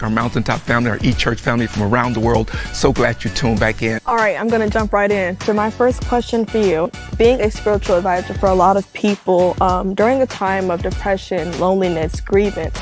our Mountaintop family, our E-Church family from around the world. So glad you tuned back in. All right, I'm going to jump right in. So my first question for you, being a spiritual advisor for a lot of people during a time of depression, loneliness, grievance,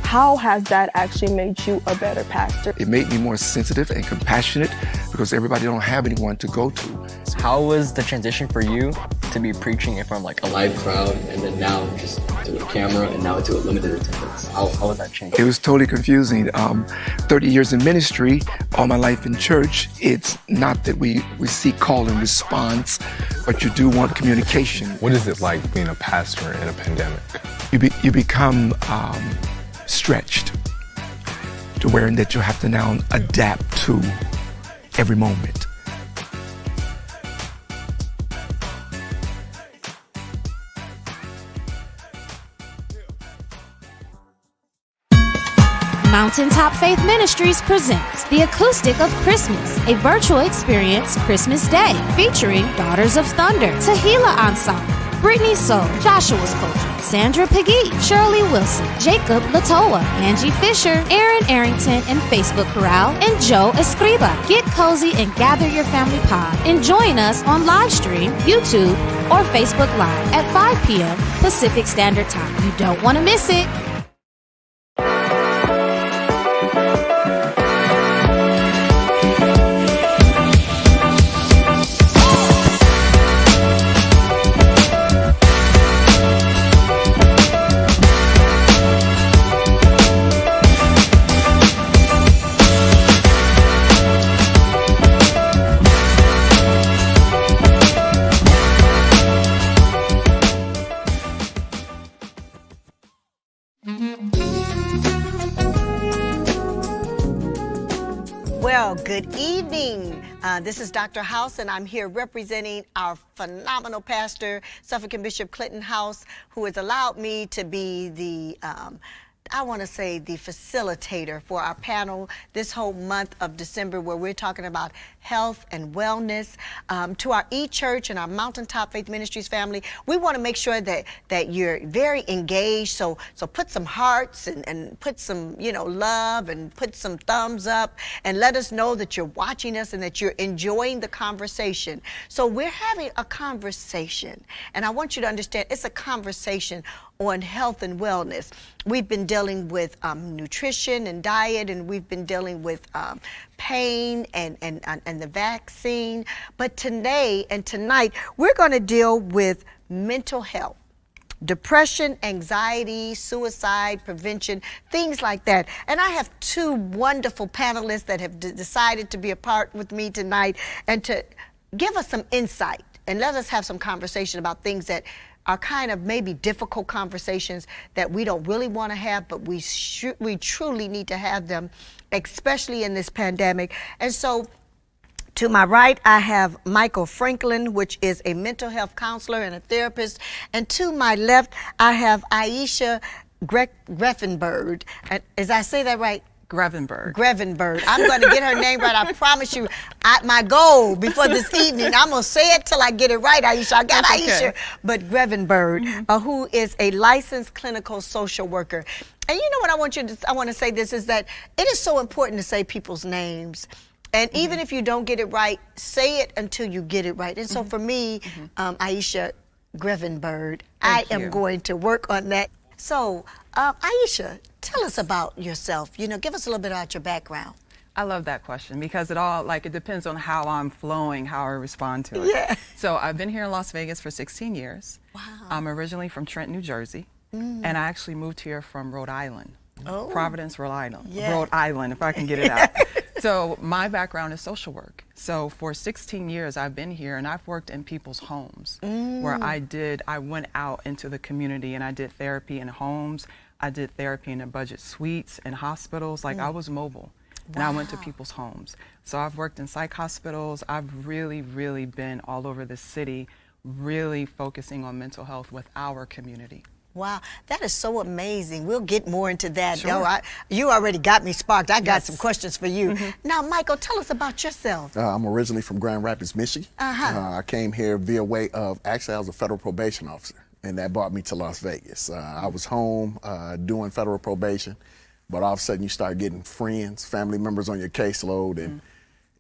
how has that actually made you a better pastor? It made me more sensitive and compassionate because everybody don't have anyone to go to. How was the transition for you to be preaching in front of like a live crowd and then now just to a camera and now to a limited attendance? How was that change? It was totally confusing. 30 years in ministry, all my life in church, it's not that we seek call and response, but you do want communication. What is it like being a pastor in a pandemic? You become stretched to where that you have to now adapt to every moment. Mountaintop Faith Ministries presents The Acoustic of Christmas, a virtual experience Christmas Day featuring Daughters of Thunder, Tehillah Ensemble, Brittany Soul, Joshua's Culture, Sandra Peggy, Shirley Wilson, Jacob Latoa, Angie Fisher, Aaron Arrington and Facebook Corral, and Joe Escriba. Get cozy and gather your family pod and join us on live stream, YouTube, or Facebook Live at 5 p.m. Pacific Standard Time. You don't want to miss it. Well, good evening. This is Dr. House, and I'm here representing our phenomenal pastor, Suffolk and Bishop Clinton House, who has allowed me to be the the facilitator for our panel this whole month of December, where we're talking about health and wellness. To our E-Church and our Mountaintop Faith Ministries family, we want to make sure that you're very engaged. So put some hearts and put some, love and put some thumbs up and let us know that you're watching us and that you're enjoying the conversation. So we're having a conversation, and I want you to understand it's a conversation on health and wellness. We've been dealing with nutrition and diet, and we've been dealing with pain and the vaccine. But today and tonight, we're going to deal with mental health, depression, anxiety, suicide prevention, things like that. And I have two wonderful panelists that have decided to be a part with me tonight and to give us some insight and let us have some conversation about things that are kind of maybe difficult conversations that we don't really want to have, but we truly need to have them, especially in this pandemic. And so to my right, I have Michael Franklin, which is a mental health counselor and a therapist. And to my left, I have Aisha Greffenberg. As I say that right? Grevenberg. I'm going to get her name right. I promise you. My goal before this evening, I'm going to say it till I get it right, Aisha. I got Aisha. Okay. But Grevenberg, who is a licensed clinical social worker. And you know what I want to say this is that it is so important to say people's names. And even if you don't get it right, say it until you get it right. And so for me, Aisha Grevenberg, I am going to work on that. So, Aisha, tell us about yourself. Give us a little bit about your background. I love that question because it depends on how I'm flowing, how I respond to it. Yeah. So I've been here in Las Vegas for 16 years. Wow. I'm originally from Trenton, New Jersey, and I actually moved here from Rhode Island. Oh. Providence, Rhode Island. Yeah. Rhode Island, if I can get it out. So my background is social work. So for 16 years I've been here and I've worked in people's homes where I went out into the community and I did therapy in homes. I did therapy in the budget suites and hospitals. I was mobile. And I went to people's homes. So I've worked in psych hospitals. I've really, really been all over the city, really focusing on mental health with our community. Wow, that is so amazing. We'll get more into that. Sure. You already got me sparked. I got some questions for you. Now, Michael, tell us about yourself. I'm originally from Grand Rapids, Michigan. I came here via way of, actually I was a federal probation officer, and that brought me to Las Vegas. I was home doing federal probation. but all of a sudden you start getting friends, family members on your caseload, and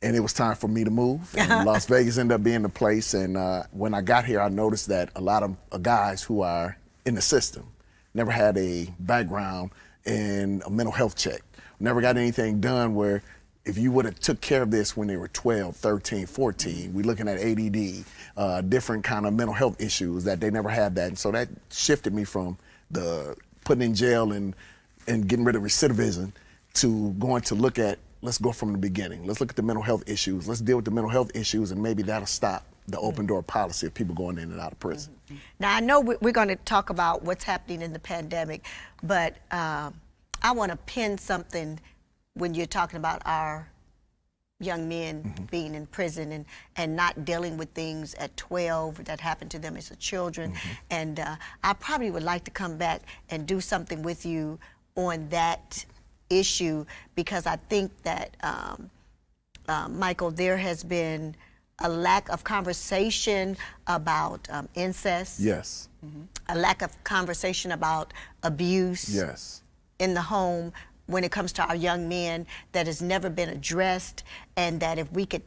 it was time for me to move. And Las Vegas ended up being the place. And when I got here, I noticed that a lot of guys who are in the system never had a background in a mental health check, never got anything done where if you would have took care of this when they were 12, 13, 14, we're looking at ADD, different kind of mental health issues that they never had that. And so that shifted me from the putting in jail and getting rid of recidivism to going to look at, let's go from the beginning. Let's look at the mental health issues. Let's deal with the mental health issues, and maybe that'll stop the open door policy of people going in and out of prison. Now, I know we're going to talk about what's happening in the pandemic, but I want to pin something when you're talking about our young men being in prison and not dealing with things at 12 that happened to them as children. And I probably would like to come back and do something with you on that issue, because I think that, Michael, there has been a lack of conversation about incest. Yes. A lack of conversation about abuse. Yes. In the home when it comes to our young men, that has never been addressed, and that if we could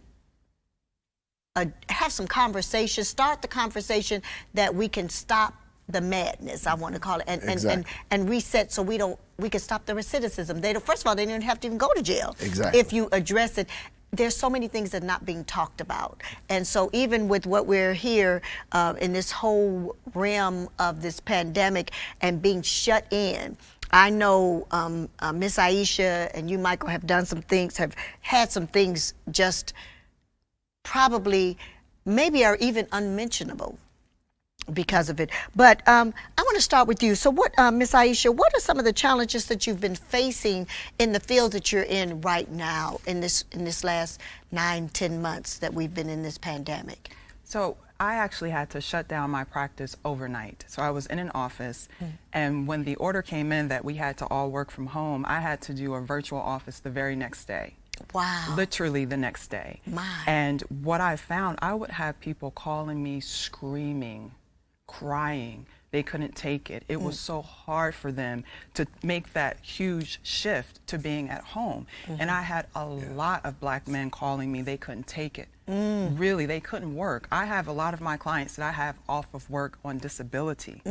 have some conversation, start the conversation, that we can stop the madness, I want to call it, and reset, so we can stop the recidivism. They don't, first of all, they didn't have to even go to jail. Exactly. If you address it. There's so many things that are not being talked about. And so even with what we're here in this whole realm of this pandemic and being shut in, I know Miss Aisha and you, Michael, have done some things, have had some things just probably maybe are even unmentionable because of it. But I want to start with you. So what, Miss Aisha, what are some of the challenges that you've been facing in the field that you're in right now in this last 9-10 months that we've been in this pandemic? So I actually had to shut down my practice overnight. So I was in an office, and when the order came in that we had to all work from home, I had to do a virtual office the very next day. Wow. Literally the next day. My. And what I found, I would have people calling me screaming, crying. They couldn't take it. It was so hard for them to make that huge shift to being at home. And I had a lot of black men calling me. They couldn't take it. Really, they couldn't work. I have a lot of my clients that I have off of work on disability.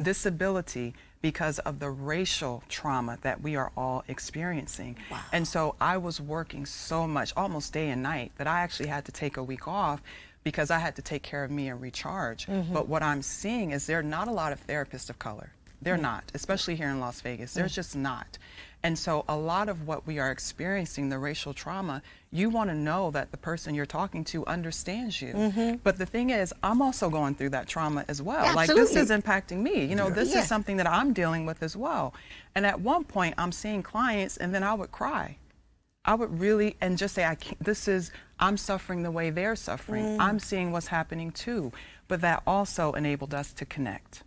Disability because of the racial trauma that we are all experiencing. Wow. And so I was working so much, almost day and night, that I actually had to take a week off because I had to take care of me and recharge. But what I'm seeing is there are not a lot of therapists of color. They're not, especially here in Las Vegas. There's just not. And so a lot of what we are experiencing, the racial trauma, you want to know that the person you're talking to understands you. But the thing is, I'm also going through that trauma as well. Absolutely. Like, this is impacting me. You know, this is something that I'm dealing with as well. And at one point, I'm seeing clients, and then I would cry. I would really, and just say, I'm suffering the way they're suffering. I'm seeing what's happening too. But that also enabled us to connect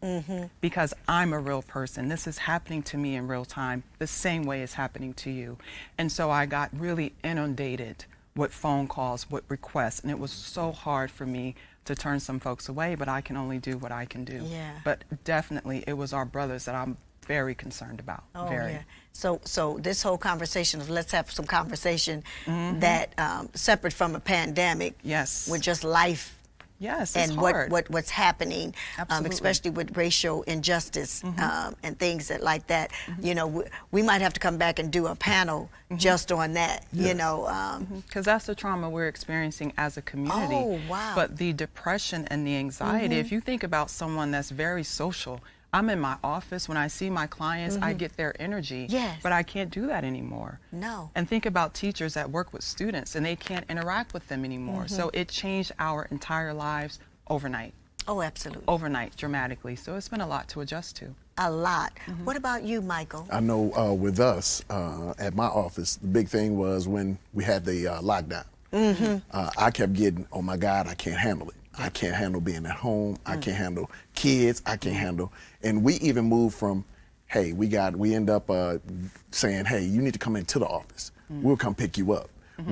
because I'm a real person. This is happening to me in real time, the same way it's happening to you. And so I got really inundated with phone calls, with requests, and it was so hard for me to turn some folks away, but I can only do what I can do. Yeah. But definitely, it was our brothers that I'm very concerned about. Oh, very. yeah. So this whole conversation of let's have some conversation that separate from a pandemic. Yes. With just life. Yes, and it's hard. what's happening, Absolutely. especially with racial injustice and things like that. You know, we might have to come back and do a panel just on that. You know, because that's the trauma we're experiencing as a community. Oh, wow. But the depression and the anxiety. If you think about someone that's very social. I'm in my office. When I see my clients, I get their energy. Yes. But I can't do that anymore. No. And think about teachers that work with students and they can't interact with them anymore. So it changed our entire lives overnight. Oh, absolutely. Overnight, dramatically. So it's been a lot to adjust to. A lot. What about you, Michael? I know with us at my office, the big thing was when we had the lockdown. I kept getting, oh my God, I can't handle it. I can't handle being at home. I can't handle kids. I can't handle. And we even moved from, hey, we end up saying, hey, you need to come into the office. We'll come pick you up.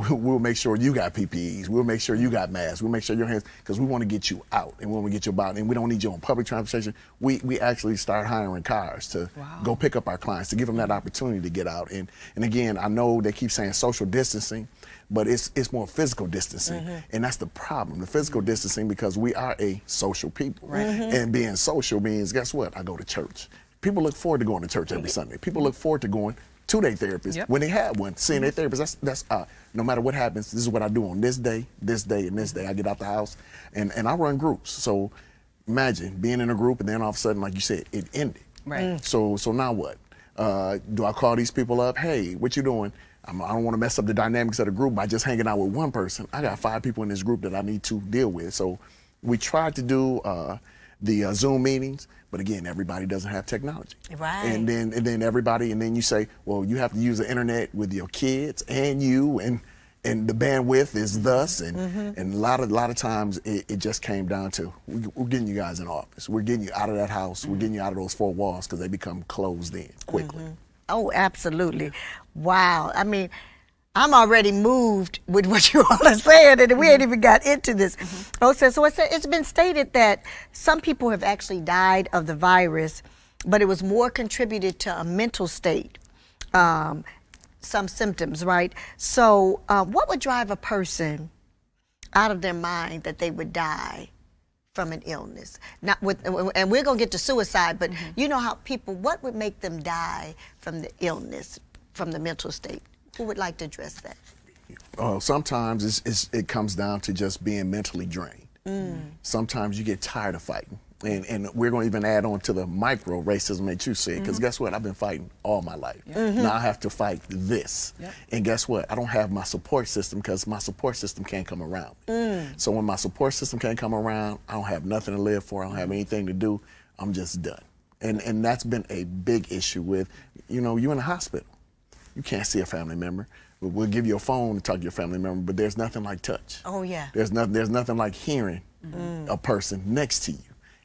we'll make sure you got PPEs. We'll make sure you got masks. We'll make sure your hands, because we want to get you out and we want to get you about, and we don't need you on public transportation. We actually start hiring cars to go pick up our clients, to give them that opportunity to get out. And again, I know they keep saying social distancing, but it's more physical distancing, and that's the problem. The physical distancing, because we are a social people, and being social means, guess what? I go to church. People look forward to going to church every Sunday. People look forward to going to their therapist when they have one, seeing their therapist. That's no matter what happens, this is what I do on this day, and this day. I get out the house, and I run groups. So imagine being in a group, and then all of a sudden, like you said, it ended. Right. So now what? Do I call these people up? Hey, what you doing? I don't want to mess up the dynamics of the group by just hanging out with one person. I got 5 people in this group that I need to deal with. So we tried to do the Zoom meetings, but again, everybody doesn't have technology. Right. And then everybody, and then you say, well, you have to use the internet with your kids and you, and the bandwidth is thus, and a lot of times it just came down to, we're getting you guys in office. We're getting you out of that house. We're getting you out of those 4 walls, because they become closed in quickly. Oh, absolutely. Wow. I mean, I'm already moved with what you all are saying, and we ain't even got into this. Okay, so it's been stated that some people have actually died of the virus, but it was more contributed to a mental state, some symptoms, right? So what would drive a person out of their mind that they would die from an illness? Not with, and we're gonna get to suicide, but you know how people, what would make them die from the illness, from the mental state? Who would like to address that? Sometimes it comes down to just being mentally drained. Sometimes you get tired of fighting. And we're going to even add on to the micro racism that you said, because guess what? I've been fighting all my life. Now I have to fight this. And guess what? I don't have my support system, because my support system can't come around me. So when my support system can't come around, I don't have nothing to live for. I don't have anything to do. I'm just done. And that's been a big issue with, you in the hospital. You can't see a family member. We'll give you a phone to talk to your family member, but there's nothing like touch. Oh, yeah. There's nothing like hearing a person next to you.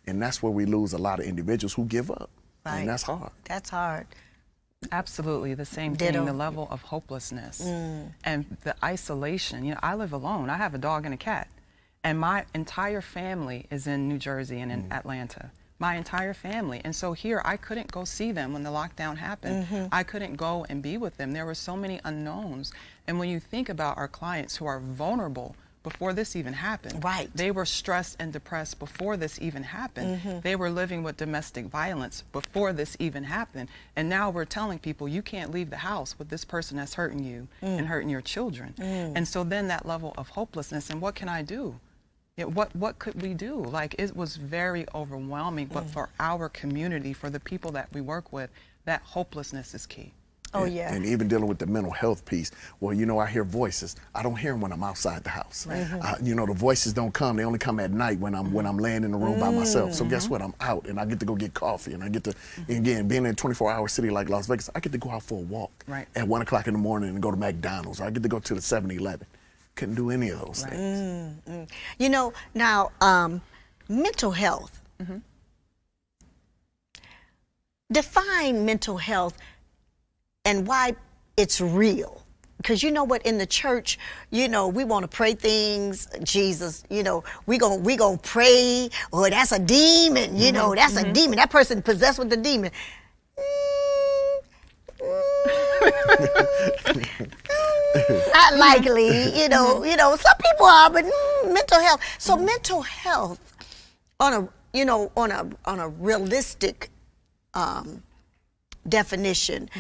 And that's where we lose a lot of individuals who give up. Right. And that's hard. That's hard. Absolutely, the same Ditto. thing, the level of hopelessness and the isolation. I live alone. I have a dog and a cat, and my entire family is in New Jersey and in Atlanta. My entire family. And so here, I couldn't go see them when the lockdown happened. I couldn't go and be with them. There were so many unknowns. And when you think about our clients who are vulnerable before this even happened, right? They were stressed and depressed before this even happened. They were living with domestic violence before this even happened. And now we're telling people, you can't leave the house with this person that's hurting you and hurting your children. And so then that level of hopelessness, and what can I do? What could we do? Like, it was very overwhelming, but for our community, for the people that we work with, that hopelessness is key. Oh, yeah. And even dealing with the mental health piece. Well, I hear voices. I don't hear them when I'm outside the house. The voices don't come. They only come at night when I'm laying in the room by myself. So guess what? I'm out, and I get to go get coffee, and I get to, again, being in a 24-hour city like Las Vegas, I get to go out for a walk at 1 o'clock in the morning and go to McDonald's, or I get to go to the 7-Eleven. Couldn't do any of those things. Now, mental health. Define mental health and why it's real. Because you know what, in the church, we want to pray things, Jesus, we gonna pray, or that's a demon, that's a demon. That person possessed with the demon. Not likely, some people are, but mental health. So mental health on a realistic definition.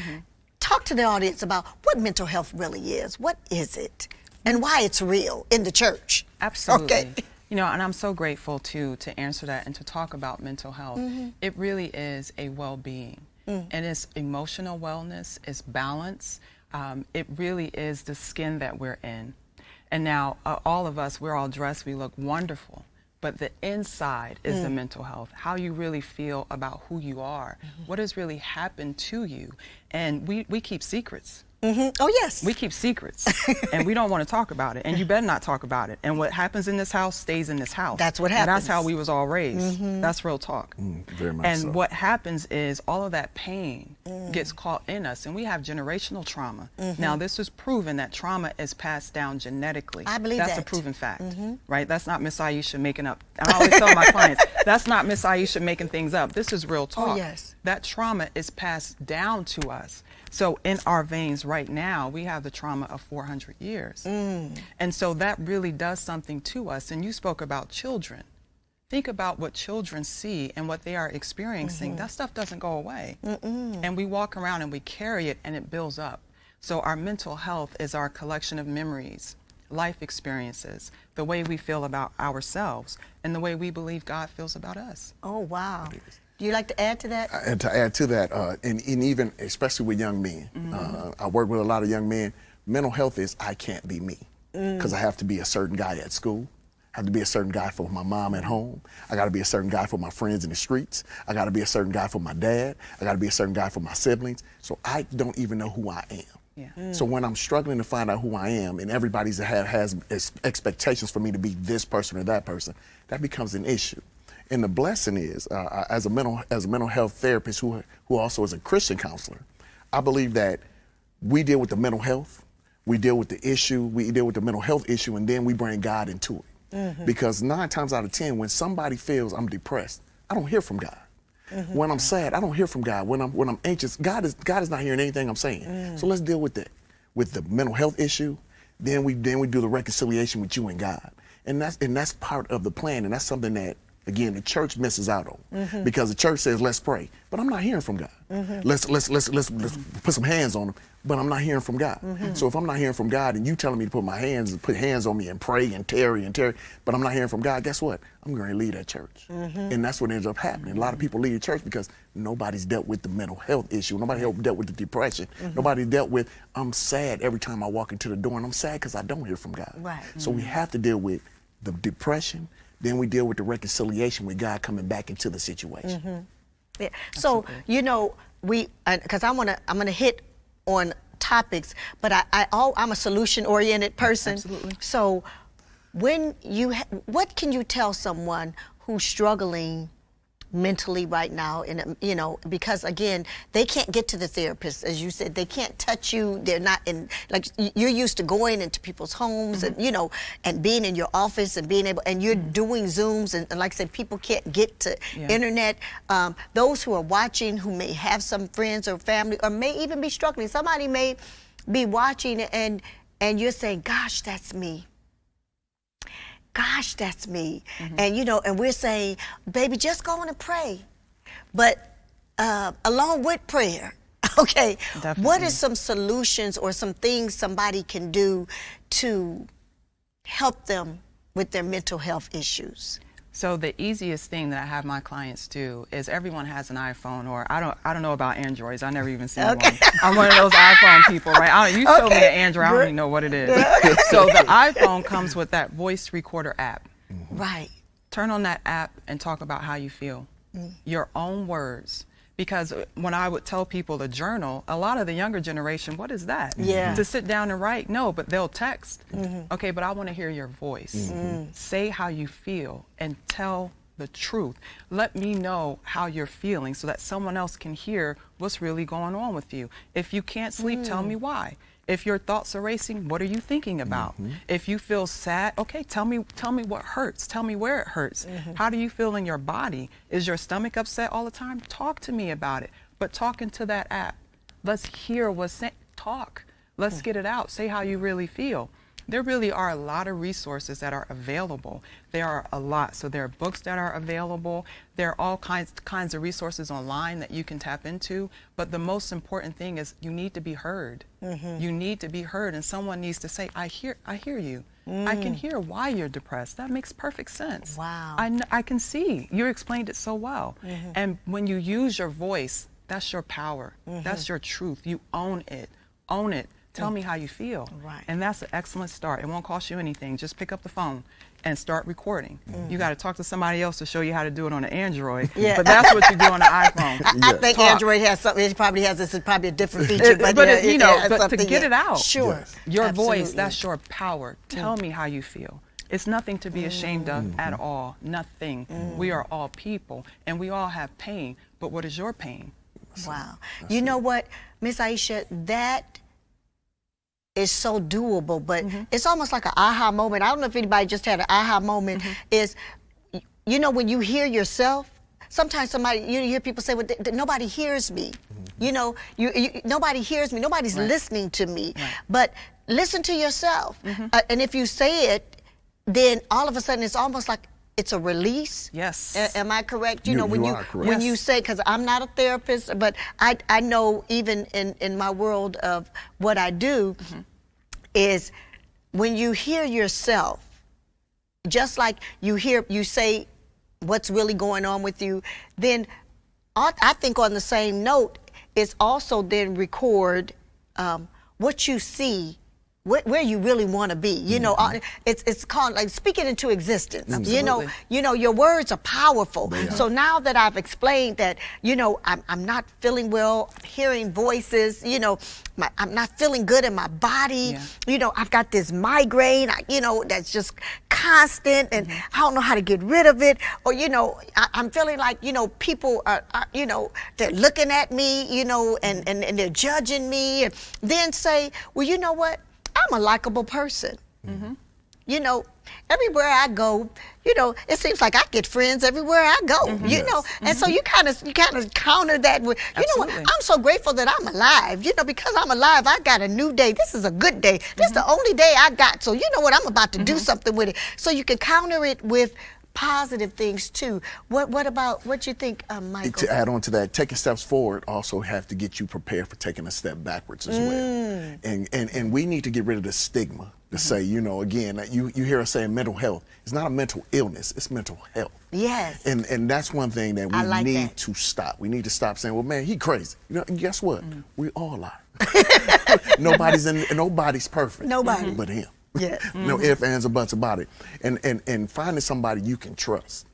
Talk to the audience about what mental health really is. What is it? And why it's real in the church. Absolutely. Okay. And I'm so grateful to answer that and to talk about mental health. It really is a well-being. And it's emotional wellness, it's balance. It really is the skin that we're in. And now all of us, we're all dressed, we look wonderful. But the inside is the mental health, how you really feel about who you are, what has really happened to you. And we keep secrets. Oh, yes. We keep secrets, and we don't want to talk about it, and you better not talk about it. And what happens in this house stays in this house. That's what And happens. that's how we was all raised. That's real talk. Very much And so. what happens is all of that pain gets caught in us, and we have generational trauma. Now, this is proven that trauma is passed down genetically. I believe that's that. a proven fact, right? That's not Miss Aisha making up. And I always tell my clients, that's not Miss Aisha making things up. This is real talk. Oh, yes. That trauma is passed down to us. So in our veins right now, we have the trauma of 400 years. And so that really does something to us. And you spoke about children. Think about what children see and what they are experiencing. That stuff doesn't go away. And we walk around and we carry it, and it builds up. So our mental health is our collection of memories, life experiences, the way we feel about ourselves, and the way we believe God feels about us. Oh, wow. Do you like to add to that? And to add to that, and even especially with young men, I work with a lot of young men. Mental health is I can't be me because I have to be a certain guy at school. I have to be a certain guy for my mom at home. I got to be a certain guy for my friends in the streets. I got to be a certain guy for my dad. I got to be a certain guy for my siblings. So I don't even know who I am. Yeah. So when I'm struggling to find out who I am, and everybody's has expectations for me to be this person or that person, that becomes an issue. And the blessing is, as a mental health therapist who also is a Christian counselor, I believe that we deal with the mental health, we deal with the issue, we deal with the mental health issue, and then we bring God into it. Because 9 times out of 10, when somebody feels I'm depressed, I don't hear from God. When I'm sad, I don't hear from God. When I'm anxious, God is not hearing anything I'm saying. So let's deal with that, with the mental health issue. Then we do the reconciliation with you and God, and that's part of the plan, and that's something that, again, the church misses out on, because the church says, let's pray, but I'm not hearing from God. Let's put some hands on them, but I'm not hearing from God. So if I'm not hearing from God and you telling me to put hands on me and pray and tarry, but I'm not hearing from God, guess what? I'm going to leave that church. And that's what ends up happening. A lot of people leave the church because nobody's dealt with the mental health issue. Nobody dealt with the depression. Nobody dealt with, I'm sad every time I walk into the door, and I'm sad because I don't hear from God. Right. So we have to deal with the depression. Then we deal with the reconciliation with God coming back into the situation. Yeah. So, you know, because I'm gonna hit on topics, but I'm a solution-oriented person. Absolutely. So, when what can you tell someone who's struggling mentally right now, and you know, because again, they can't get to the therapist, as you said, they can't touch you. They're not in, like, you're used to going into people's homes and, you know, and being in your office and being able, and you're doing Zooms, and like I said, people can't get to internet. Those who are watching, who may have some friends or family, or may even be struggling, somebody may be watching and you're saying, gosh, that's me. Gosh, that's me. And, you know, and we're saying, baby, just go on and pray. But along with prayer, okay, what are some solutions or some things somebody can do to help them with their mental health issues? So the easiest thing that I have my clients do is, everyone has an iPhone, or I don't know about Androids. I never even seen one. I'm one of those iPhone people, right? You told me an Android, I don't even know what it is. So the iPhone comes with that voice recorder app. Right. Turn on that app and talk about how you feel. Your own words. Because when I would tell people to journal, a lot of the younger generation, what is that? To sit down and write? No, but they'll text. Okay, but I want to hear your voice. Say how you feel and tell the truth. Let me know how you're feeling so that someone else can hear what's really going on with you. If you can't sleep, tell me why. If your thoughts are racing, what are you thinking about? If you feel sad, okay, tell me what hurts. Tell me where it hurts. How do you feel in your body? Is your stomach upset all the time? Talk to me about it. But talk into that app. Let's hear what's said. Talk. Let's get it out. Say how you really feel. There really are a lot of resources that are available. There are a lot. So there are books that are available. There are all kinds of resources online that you can tap into. But the most important thing is you need to be heard. You need to be heard, and someone needs to say, I hear you. I can hear why you're depressed. That makes perfect sense. Wow. I can see. You explained it so well. And when you use your voice, that's your power. That's your truth. You own it. Own it. Tell me how you feel. Right. And that's an excellent start. It won't cost you anything. Just pick up the phone and start recording. You got to talk to somebody else to show you how to do it on an Android. Yeah. But that's what you do on an iPhone. I think Talk. Android has something. It probably has this. Is probably a different feature, but you know, has but to something, get it out. Sure. Yes. Your Absolutely. voice, that's your power. Tell me how you feel. It's nothing to be ashamed of at all. Nothing. We are all people, and we all have pain. But what is your pain? Wow. You know what, Miss Aisha, that is so doable, but it's almost like an aha moment. I don't know if anybody just had an aha moment. Is, you know, when you hear yourself, sometimes somebody, you hear people say, well, nobody hears me. You know, nobody hears me. Nobody's listening to me. But listen to yourself. And if you say it, then all of a sudden it's almost like it's a release. Yes. Am I correct? You You know, when are correct. when you say, because I'm not a therapist, but I know even in my world of what I do, is when you hear yourself, just like you say what's really going on with you, then I think on the same note is also then record what you see, where you really want to be. You know, it's called like speaking into existence. Absolutely. You know, your words are powerful. So now that I've explained that, you know, I'm not feeling well, hearing voices, you know, I'm not feeling good in my body. You know, I've got this migraine, you know, that's just constant, and I don't know how to get rid of it. Or, you know, I'm feeling like, you know, people are you know, they're looking at me, you know, and they're judging me. And then say, well, you know what? I'm a likable person. You know, everywhere I go, you know, it seems like I get friends everywhere I go. You know, and so you kind of counter that with, you know what? I'm so grateful that I'm alive. You know, because I'm alive, I got a new day. This is a good day. This is the only day I got. So you know what? I'm about to do something with it. So you can counter it with positive things too. What about what you think, Michael? To add on to that, taking steps forward also have to get you prepared for taking a step backwards as well. And we need to get rid of the stigma to say, you know, again, you hear us saying mental health. It's not a mental illness, it's mental health. Yes. And that's one thing that we need to stop. We need to stop saying, well, man, he crazy. You know, guess what? We all are. Nobody's perfect. Nobody. But him. Yes. No ifs, ands, or buts about it. And finding somebody you can trust.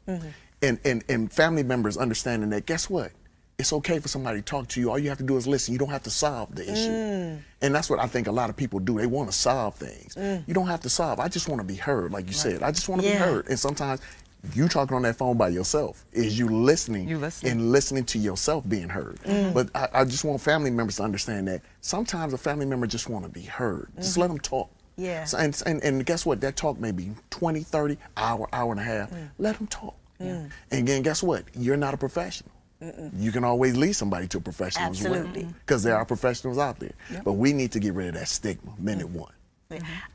And family members understanding that, guess what? It's okay for somebody to talk to you. All you have to do is listen. You don't have to solve the issue. And that's what I think a lot of people do. They want to solve things. You don't have to solve. I just want to be heard, like you said. I just want to be heard. And sometimes you talking on that phone by yourself is you listening and listening to yourself being heard. But I just want family members to understand that sometimes a family member just want to be heard. Just let them talk. Yeah. So, and guess what? That talk may be 20, 30, hour and a half. Let them talk. And again, guess what? You're not a professional. You can always lead somebody to a professional as well. Because there are professionals out there. But we need to get rid of that stigma, minute one.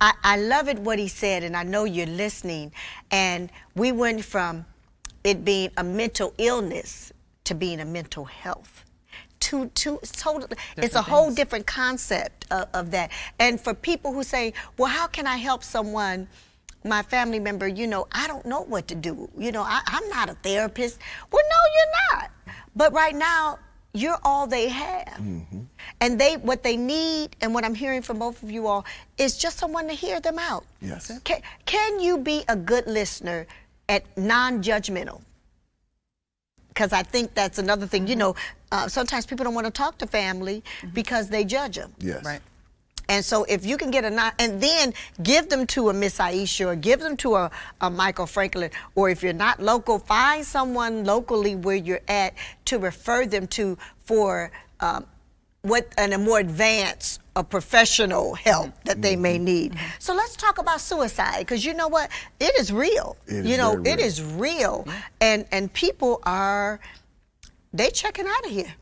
I love it what he said, and I know you're listening. And we went from it being a mental illness to being a mental health. It's a whole different concept of that. And for people who say, well, how can I help someone, my family member, you know, I don't know what to do. You know, I'm not a therapist. Well, no, you're not. But right now, you're all they have. And what they need, and what I'm hearing from both of you all, is just someone to hear them out. Yes. Can you be a good listener at non-judgmental? Because I think that's another thing. You know, sometimes people don't want to talk to family because they judge them. Yes. Right. And so if you can get and then give them to a Miss Aisha, or give them to a Michael Franklin, or if you're not local, find someone locally where you're at to refer them to for a more advanced professional help that they may need. So let's talk about suicide, because you know what? It is real. It is real. And people are, they checking out of here.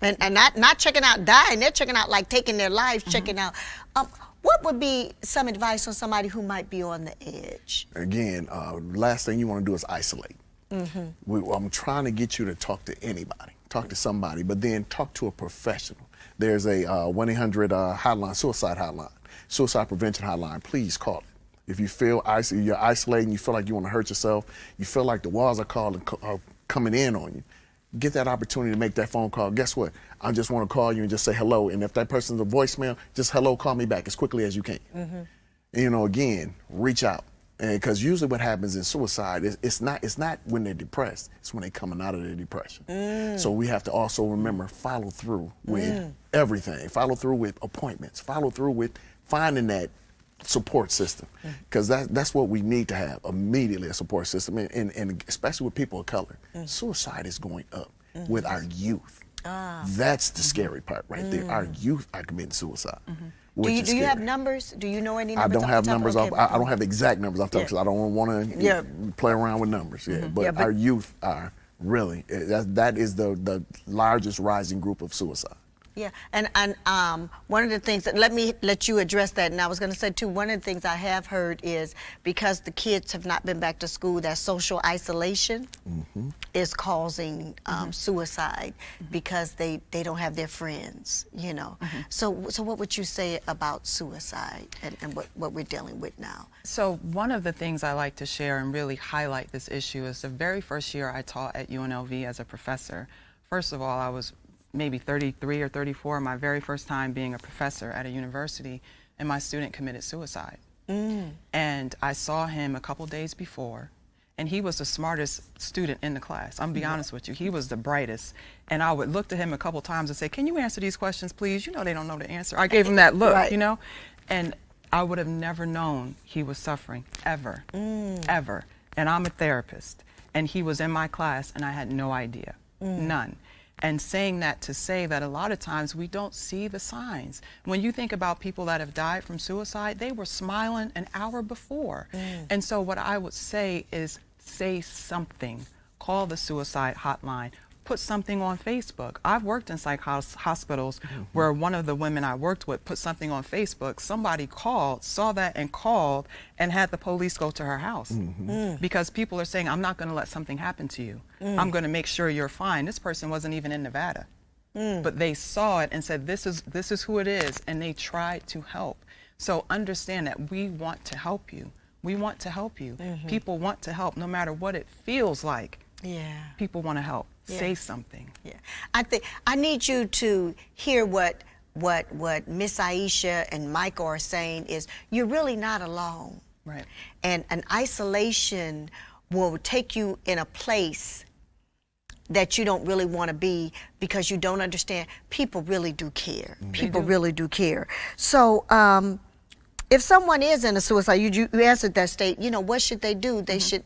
And not checking out dying, they're checking out like taking their lives, checking out. What would be some advice on somebody who might be on the edge? Again, last thing you want to do is isolate. I'm trying to get you to talk to anybody, talk to somebody, but then talk to a professional. There's a 1-800 hotline, suicide prevention hotline. Please call it. If you feel you're isolating, you feel like you want to hurt yourself, you feel like the walls are coming in on you, get that opportunity to make that phone call. Guess what? I just want to call you and just say hello. And if that person's a voicemail, just hello, call me back as quickly as you can. And, you know, again, reach out. And because usually what happens in suicide is it's not when they're depressed, it's when they're coming out of their depression. So we have to also remember, follow through with everything. Follow through with appointments. Follow through with finding that support system, because that's what we need to have immediately, a support system, and especially with people of color. Suicide is going up with our youth. That's the scary part right there. Our youth are committing suicide. Do you have numbers? Do you know any numbers? I don't have numbers off. I don't have the exact numbers off the top because I don't want to play around with numbers. But our youth are really, that is the largest rising group of suicide. Yeah, and one of the things that, let me let you address that, and I was going to say too, one of the things I have heard is because the kids have not been back to school, that social isolation is causing suicide because they don't have their friends, you know. So what would you say about suicide and what we're dealing with now? So one of the things I like to share and really highlight this issue is the very first year I taught at UNLV as a professor. First of all, I was maybe 33 or 34, my very first time being a professor at a university, and my student committed suicide. And I saw him a couple days before, and he was the smartest student in the class. I'm gonna be honest with you, he was the brightest. And I would look to him a couple times and say, can you answer these questions, please? You know they don't know the answer. I gave him that look, you know? And I would have never known he was suffering, ever, ever. And I'm a therapist, and he was in my class, and I had no idea, none. And saying that to say that a lot of times we don't see the signs. When you think about people that have died from suicide, they were smiling an hour before. And so what I would say is say something. Call the suicide hotline. Put something on Facebook. I've worked in psych hospitals where one of the women I worked with put something on Facebook. Somebody called, saw that and called and had the police go to her house. Because people are saying, I'm not going to let something happen to you. I'm going to make sure you're fine. This person wasn't even in Nevada. But they saw it and said, this is who it is, and they tried to help. So understand that we want to help you. We want to help you. People want to help no matter what it feels like. People want to help. Say something. I think I need you to hear what Miss Aisha and Michael are saying is you're really not alone. Right. And an isolation will take you in a place that you don't really want to be because you don't understand. People really do care. People really do care. So if someone is in a suicide, you answered that state, you know, what should they do? They should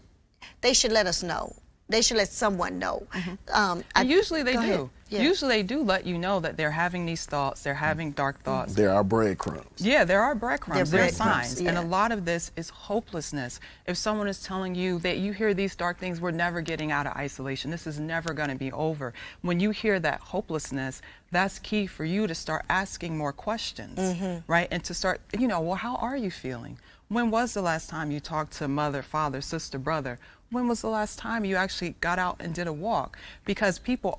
let us know. They should let someone know. And usually they do. Yeah. Usually they do let you know that they're having these thoughts, they're having dark thoughts. There are breadcrumbs. Yeah, there are breadcrumbs. There are signs. Yeah. And a lot of this is hopelessness. If someone is telling you that you hear these dark things, we're never getting out of isolation. This is never going to be over. When you hear that hopelessness, that's key for you to start asking more questions, right? And to start, you know, well, how are you feeling? When was the last time you talked to mother, father, sister, brother? When was the last time you actually got out and did a walk? Because people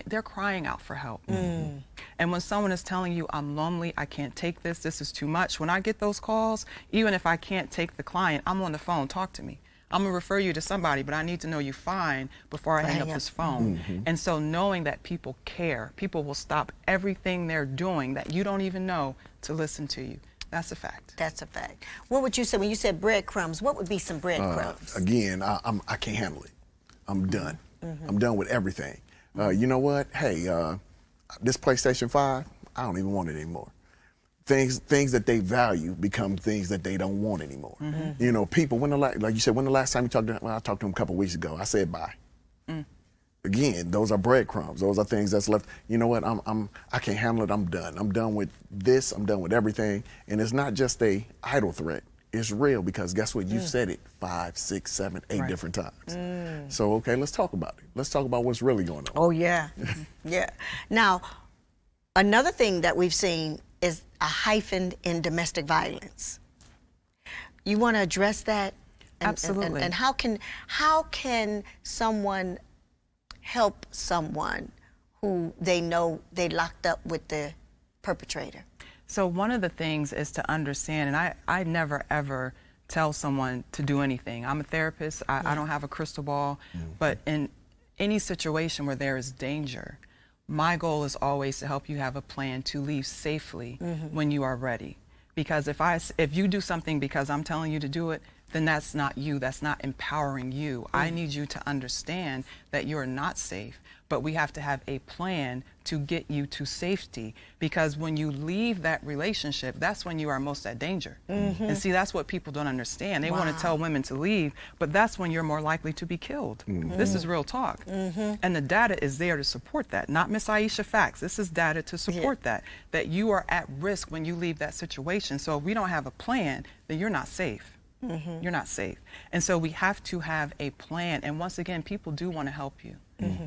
they're crying out for help. And when someone is telling you, I'm lonely, I can't take this, this is too much, when I get those calls, even if I can't take the client, I'm on the phone, talk to me. I'm gonna refer you to somebody, but I need to know you're fine before I hang up this phone. And so knowing that people care, people will stop everything they're doing that you don't even know to listen to you. That's a fact. That's a fact. What would you say when you said breadcrumbs? What would be some breadcrumbs? Again, I can't handle it. I'm done. I'm done with everything. You know what? Hey, this PlayStation 5, I don't even want it anymore. Things that they value become things that they don't want anymore. You know, people, like you said, when the last time you talked to them? Well, I talked to them a couple weeks ago. I said bye. Again, those are breadcrumbs. Those are things that's left. You know what? I can't handle it. I'm done. I'm done with this. I'm done with everything. And it's not just a idle threat. It's real because guess what? You've said it 5, 6, 7, 8 different times. So okay, let's talk about it. Let's talk about what's really going on. Oh yeah, yeah. Now, another thing that we've seen is a hyphen in domestic violence. You want to address that? Absolutely. And how can someone help someone who they know they locked up with the perpetrator? So one of the things is to understand, and I never ever tell someone to do anything. I'm a therapist. I don't have a crystal ball, but any situation where there is danger, my goal is always to help you have a plan to leave safely when you are ready. Because if you do something because I'm telling you to do it, then that's not you. That's not empowering you. I need you to understand that you're not safe, but we have to have a plan to get you to safety. Because when you leave that relationship, that's when you are most at danger. And see, that's what people don't understand. They want to tell women to leave, but that's when you're more likely to be killed. This is real talk. And the data is there to support that. Not Miss Aisha facts. This is data to support that you are at risk when you leave that situation. So if we don't have a plan, then you're not safe. You're not safe. And so we have to have a plan. And once again, people do want to help you.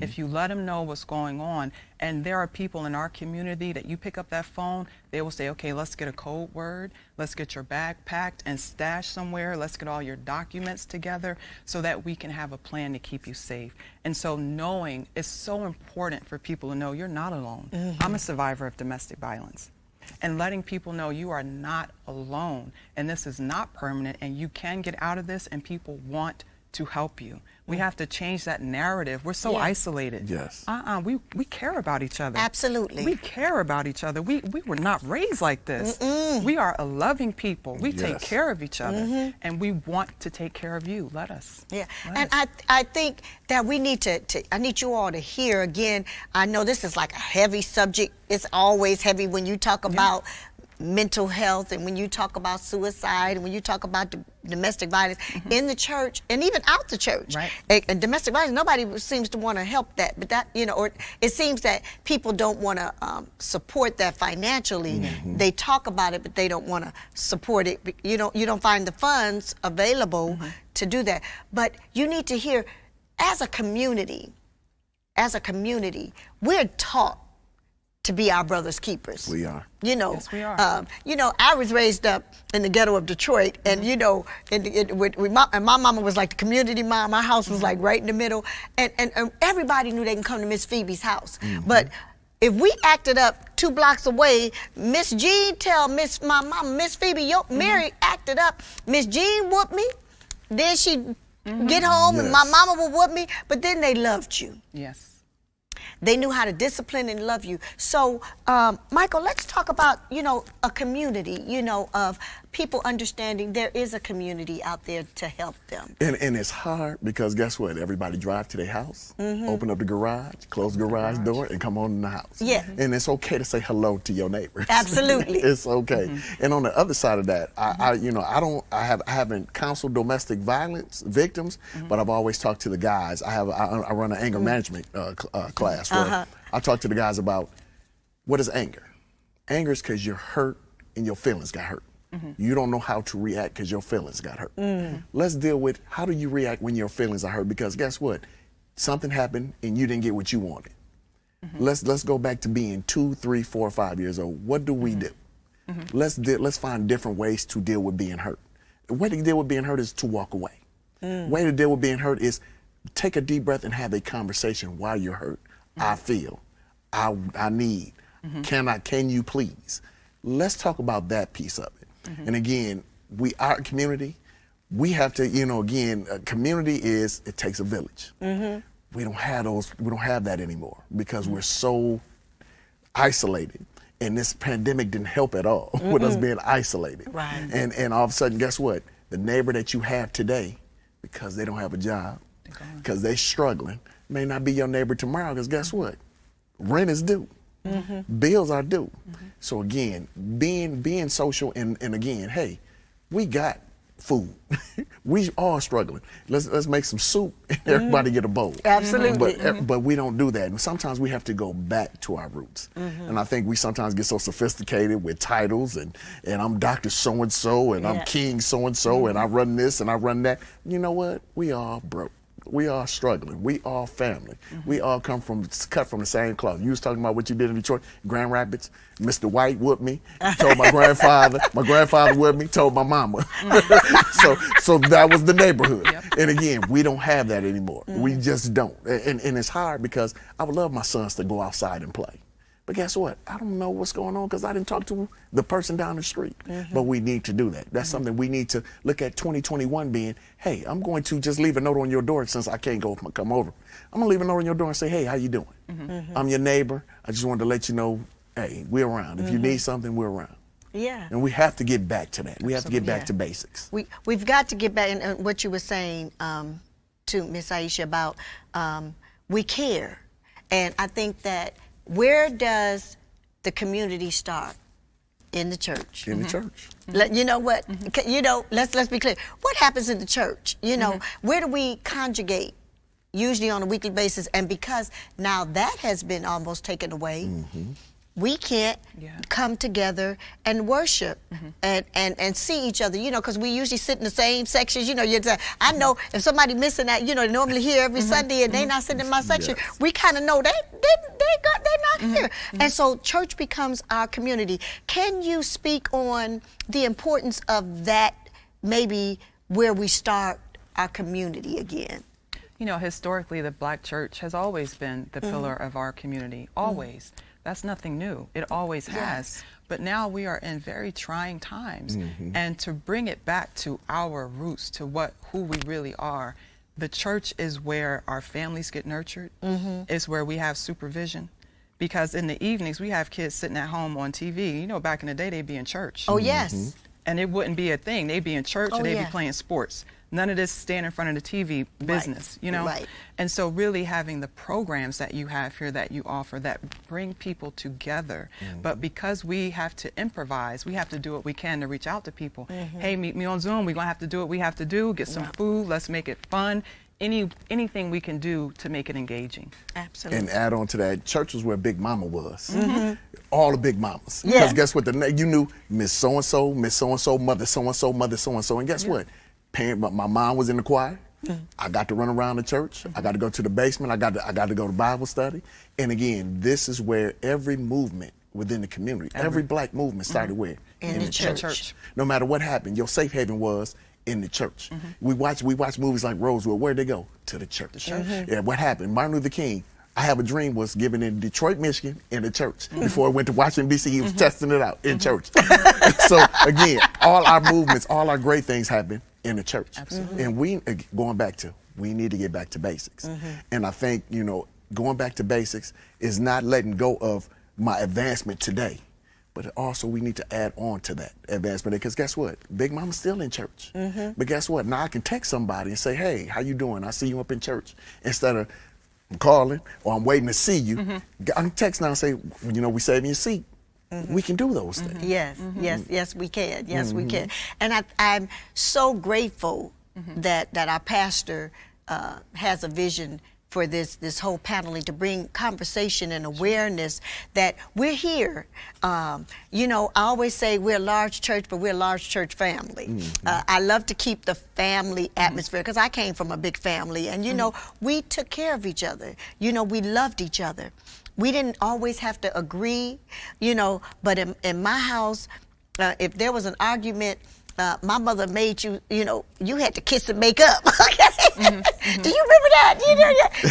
If you let them know what's going on, and there are people in our community that you pick up that phone, they will say, okay, let's get a code word, let's get your bag packed and stashed somewhere, let's get all your documents together so that we can have a plan to keep you safe. And so knowing, it's so important for people to know you're not alone. I'm a survivor of domestic violence. And letting people know you are not alone, and this is not permanent, and you can get out of this, and people want to help you. We have to change that narrative. We're so isolated. Yes. We care about each other. Absolutely. We care about each other. We were not raised like this. We are a loving people. We take care of each other, and we want to take care of you. Let us. And I think that we need to I need you all to hear again. I know this is like a heavy subject. It's always heavy when you talk about mental health, and when you talk about suicide, and when you talk about domestic violence in the church and even out the church. And domestic violence, nobody seems to want to help that, but that, or it seems that people don't want to support that financially. They talk about it, but they don't want to support it. You don't find the funds available to do that. But you need to hear, as a community, we're taught to be our brother's keepers. We are. Yes, we are. I was raised up in the ghetto of Detroit, and and my mama was like the community mom. My house was like right in the middle, and everybody knew they can come to Miss Phoebe's house. But if we acted up 2 blocks away, Miss Jean tell my mama, Miss Phoebe, Mary acted up. Miss Jean whooped me. Then she get home, and my mama would whoop me. But then they loved you. Yes. They knew how to discipline and love you. So, Michael, let's talk about, a community, of people understanding there is a community out there to help them. And it's hard because guess what? Everybody drive to their house, open up the garage, close the garage door, and come on in the house. And it's okay to say hello to your neighbors. Absolutely. It's okay. And on the other side of that, I haven't counseled domestic violence victims, but I've always talked to the guys. I run an anger management class where I talk to the guys about what is anger. Anger is because you're hurt and your feelings got hurt. You don't know how to react because your feelings got hurt. Let's deal with how do you react when your feelings are hurt, because guess what? Something happened and you didn't get what you wanted. Let's go back to being 2, 3, 4, 5 years old. What do we do? Let's find different ways to deal with being hurt. The way to deal with being hurt is to walk away. The way to deal with being hurt is take a deep breath and have a conversation while you're hurt. I feel, I need, can you please? Let's talk about that piece of it. And again, our community, we have to, again, a community it takes a village. We don't have that anymore because we're so isolated. And this pandemic didn't help at all with us being isolated. And all of a sudden, guess what? The neighbor that you have today, because they don't have a job, because they're struggling, may not be your neighbor tomorrow, because guess what? Rent is due. Bills are due. So again, being social, and again, hey, we got food. We all struggling. Let's make some soup and everybody get a bowl. Absolutely. But we don't do that. And sometimes we have to go back to our roots. And I think we sometimes get so sophisticated with titles and I'm Dr. So-and-so and I'm King so-and-so and I run this and I run that. You know what? We all broke. We are struggling. We all family. We all cut from the same cloth. You was talking about what you did in Detroit, Grand Rapids. Mr. White whooped me. Told my grandfather. My grandfather whooped me. Told my mama. so that was the neighborhood. And again, we don't have that anymore. We just don't. And it's hard because I would love my sons to go outside and play. But guess what? I don't know what's going on because I didn't talk to the person down the street. But we need to do that. That's something we need to look at 2021 being, hey, I'm going to just leave a note on your door since I can't come over. I'm going to leave a note on your door and say, hey, how you doing? I'm your neighbor. I just wanted to let you know, hey, we're around. If you need something, we're around. Yeah. And we have to get back to that. We have to get back to basics. We've got to get back, and what you were saying to Miss Aisha about we care. And I think that where does the community start? In the church. In the church. You know what? You know, let's be clear. What happens in the church? You know, where do we congregate? Usually on a weekly basis, and because now that has been almost taken away, we can't come together and worship and see each other, you know, because we usually sit in the same sections. You know, I know if somebody missing that, you know, normally here every Sunday and they not sitting in my section, we kind of know they're not here. And so church becomes our community. Can you speak on the importance of that, maybe where we start our community again? You know, historically, the Black church has always been the pillar of our community, always. That's nothing new. It always has. But now we are in very trying times. And to bring it back to our roots, to who we really are, the church is where our families get nurtured. It's where we have supervision. Because in the evenings, we have kids sitting at home on TV. You know, back in the day, they'd be in church. Oh, yes. And it wouldn't be a thing. They'd be in church or they'd be playing sports. None of this stand in front of the TV business, you know? And so really having the programs that you have here that you offer that bring people together. But because we have to improvise, we have to do what we can to reach out to people. Hey, meet me on Zoom. We're going to have to do what we have to do, get some food, let's make it fun. Anything we can do to make it engaging. Absolutely. And add on to that, church was where Big Mama was. All the big mamas. Because guess what? You knew Miss So-and-so, Miss So-and-so, Mother So-and-so, Mother So-and-so. And guess what? My mom was in the choir. I got to run around the church. I got to go to the basement. I got to go to Bible study. And again, this is where every movement within the community, every Black movement started where? In the church. No matter what happened, your safe haven was in the church. We watch movies like Rosewood. Where'd they go? To the church. Yeah, what happened? Martin Luther King, I Have a Dream was given in Detroit, Michigan, in the church. Before it went to Washington, D.C., he was testing it out in church. So again, all our movements, all our great things happen in the church. And we need to get back to basics. And I think, you know, going back to basics is not letting go of my advancement today, but also we need to add on to that advancement, because guess what? Big Mama's still in church. But guess what? Now I can text somebody and say, hey, how you doing? I see you up in church. Instead of calling or I'm waiting to see you, I can text now and say, you know, we saving your seat. We can do those things. Yes, yes, we can. Yes, we can. And I'm so grateful that our pastor has a vision for this whole paneling, to bring conversation and awareness that we're here. You know, I always say we're a large church, but we're a large church family. I love to keep the family atmosphere, because I came from a big family, and you know, we took care of each other. You know, we loved each other. We didn't always have to agree, you know, but in my house, if there was an argument, my mother made you know, you had to kiss and make up. Do you remember that?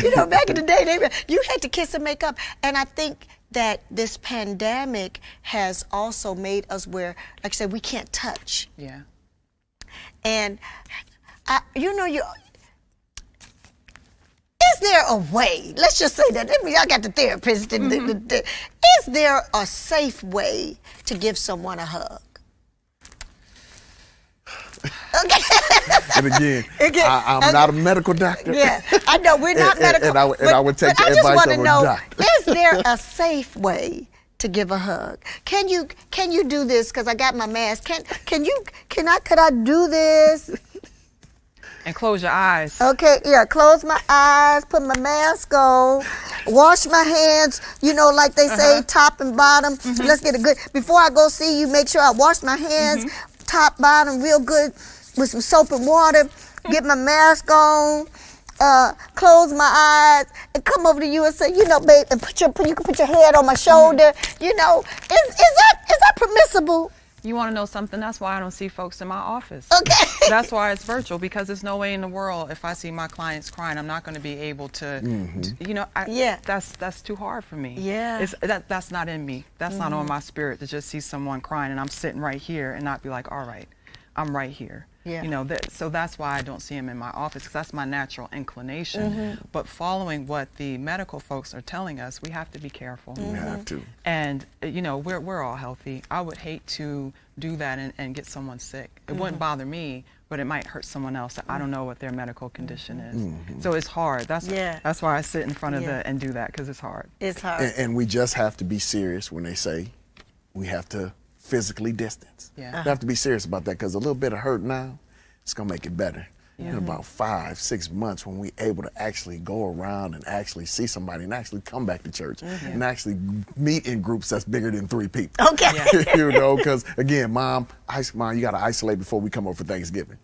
You know, back in the day, you had to kiss and make up. And I think that this pandemic has also made us where, like I said, we can't touch. Yeah. And, you know, is there a way, let's just say that, I got the therapist, is there a safe way to give someone a hug? Okay. And again, I'm not a medical doctor. Yeah, I know we're not medical. And I would take the advice of a doctor. Is there a safe way to give a hug? Can you do this? Because I got my mask. Could I do this? And close your eyes. Okay, yeah, close my eyes, put my mask on, wash my hands, you know, like they say, top and bottom. Let's get a good, before I go see you, make sure I wash my hands, top, bottom, real good with some soap and water, get my mask on, close my eyes, and come over to you and say, you know, babe, and you can put your head on my shoulder. You know, is that permissible? You want to know something? That's why I don't see folks in my office. Okay. That's why it's virtual, because there's no way in the world if I see my clients crying, I'm not going to be able to, you know, that's too hard for me. Yeah. That's not in me. That's not on my spirit to just see someone crying and I'm sitting right here and not be like, all right, I'm right here. Yeah. You know, so that's why I don't see him in my office, because that's my natural inclination. But following what the medical folks are telling us, we have to be careful. We have to. And, you know, we're all healthy. I would hate to do that and get someone sick. It wouldn't bother me, but it might hurt someone else. I don't know what their medical condition is. So it's hard. That's why I sit in front of and do that, because it's hard. It's hard. And we just have to be serious when they say we have to physically distance. Yeah. We have to be serious about that, because a little bit of hurt now, it's gonna make it better. Yeah. In about 5-6 months, when we're able to actually go around and actually see somebody and actually come back to church and actually meet in groups that's bigger than 3 people. Okay. You know, because again, Mom, you gotta isolate before we come over for Thanksgiving.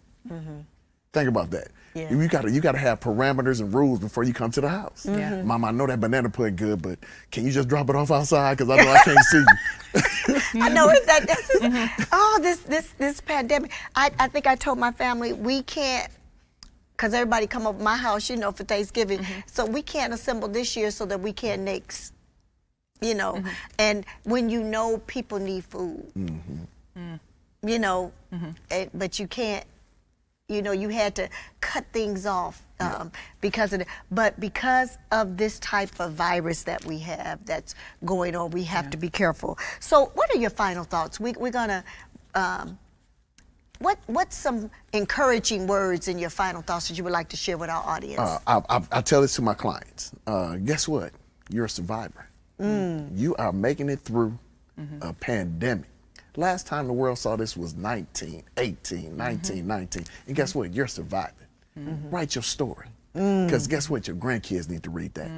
Think about that. Yeah. You gotta have parameters and rules before you come to the house. Yeah. Mom, I know that banana pudding good, but can you just drop it off outside? Because I know I can't see you. I know this pandemic. I think I told my family we can't, because everybody come over my house, you know, for Thanksgiving. So we can't assemble this year so that we can next, you know. And when you know people need food, you know, but you can't. You know, you had to cut things off because of it. But because of this type of virus that we have that's going on, we have to be careful. So what are your final thoughts? We're going to, what's some encouraging words in your final thoughts that you would like to share with our audience? I tell this to my clients. Guess what? You're a survivor. You are making it through a pandemic. Last time the world saw this was 1918. And guess what? You're surviving. Write your story. Because guess what? Your grandkids need to read that.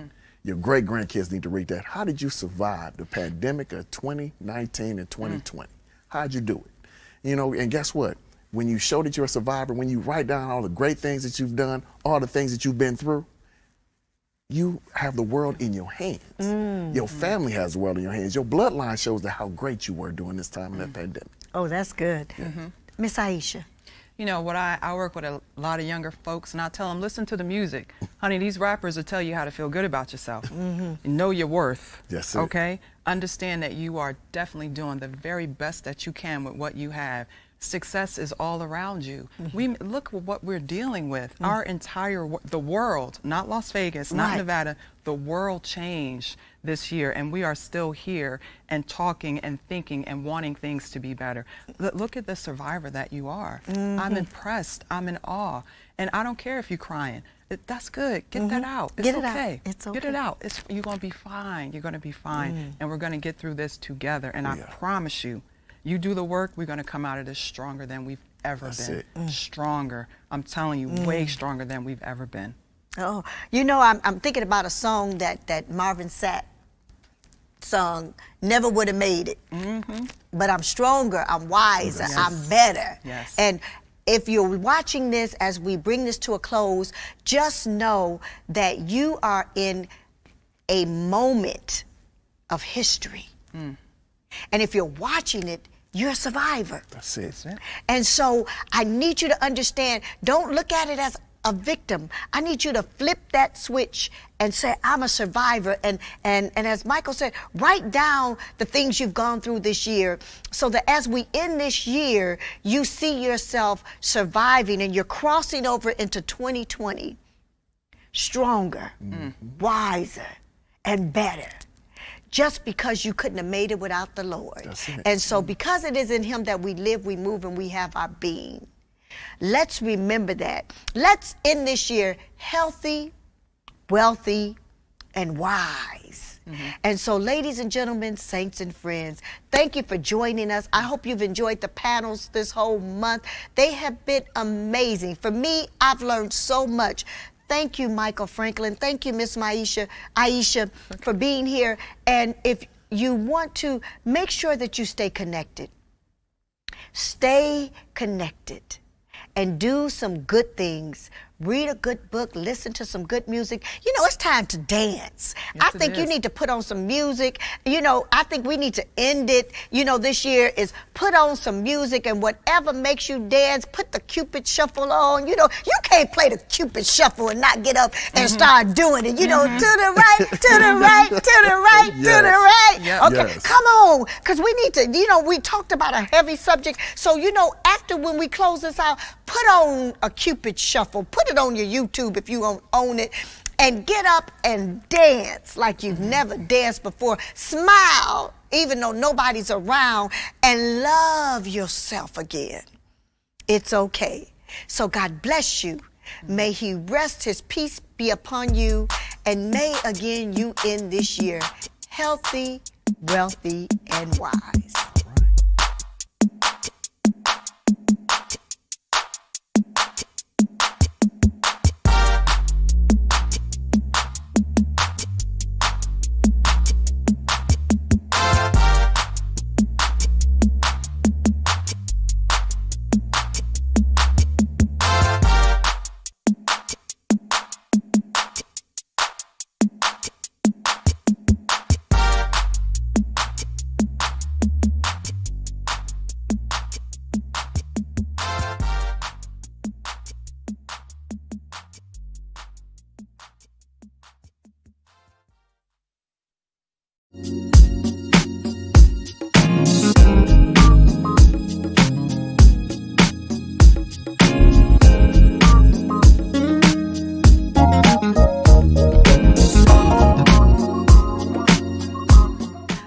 Your great-grandkids need to read that. How did you survive the pandemic of 2019 and 2020? How'd you do it? You know, and guess what? When you show that you're a survivor, when you write down all the great things that you've done, all the things that you've been through, you have the world in your hands. Your family has the world in your hands. Your bloodline shows that how great you were during this time of that pandemic. Oh, that's good. Miss Aisha. You know, what I work with a lot of younger folks, and I tell them, listen to the music. Honey, these rappers will tell you how to feel good about yourself. Know your worth. Yes, okay? Understand that you are definitely doing the very best that you can with what you have. Success is all around you. We look at what we're dealing with. Our entire the world, not Las Vegas, not Nevada, the world changed this year, and we are still here and talking and thinking and wanting things to be better. Look at the survivor that you are. I'm impressed. I'm in awe, and I don't care if you're crying. That's good. Get that out. It's okay. It's okay. Get it out. You're gonna be fine. You're gonna be fine, and we're gonna get through this together. And I promise you. You do the work, we're going to come out of this stronger than we've ever been. Stronger. I'm telling you, way stronger than we've ever been. Oh, you know, I'm thinking about a song that Marvin Sapp sung, Never Would Have Made It. But I'm stronger, I'm wiser, I'm better. Yes. And if you're watching this as we bring this to a close, just know that you are in a moment of history. And if you're watching it, you're a survivor. That's it. And so I need you to understand, don't look at it as a victim. I need you to flip that switch and say, I'm a survivor. And as Michael said, write down the things you've gone through this year so that as we end this year, you see yourself surviving and you're crossing over into 2020 stronger, wiser, and better. Just because you couldn't have made it without the Lord. That's it. And so because it is in him that we live, we move, and we have our being. Let's remember that. Let's end this year healthy, wealthy, and wise. And so, ladies and gentlemen, saints and friends, thank you for joining us. I hope you've enjoyed the panels this whole month. They have been amazing. For me, I've learned so much. Thank you, Michael Franklin. Thank you, Miss Aisha, for being here. And if you want to, make sure that you stay connected. Stay connected and do some good things read a good book, listen to some good music. You know, it's time to dance. Yes, I think it you is. need to put on some music. You know, I think we need to end it, you know, this year is put on some music, and whatever makes you dance, put the Cupid Shuffle on. You know, you can't play the Cupid Shuffle and not get up and start doing it. You know, to the right, to the right, to the right, to the right. Yep. Okay, Yes. come on, because we need to, you know, we talked about a heavy subject. So, you know, after when we close this out, put on a Cupid Shuffle, put it on your YouTube if you don't own it, and get up and dance like you've never danced before. Smile, even though nobody's around, and love yourself again. It's okay. So God bless you. May He rest His peace be upon you, and may again you end this year healthy, wealthy, and wise.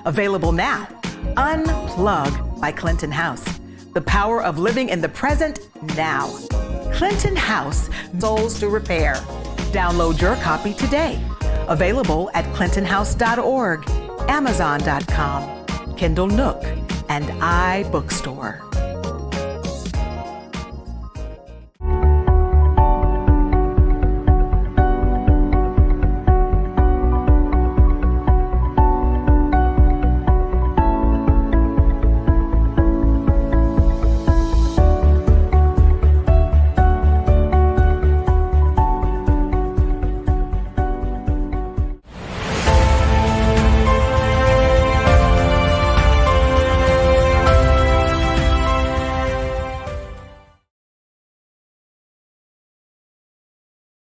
Available now, Unplug by Clinton House. The power of living in the present now. Clinton House, Souls to Repair. Download your copy today. Available at clintonhouse.org, amazon.com, Kindle Nook, and iBookstore.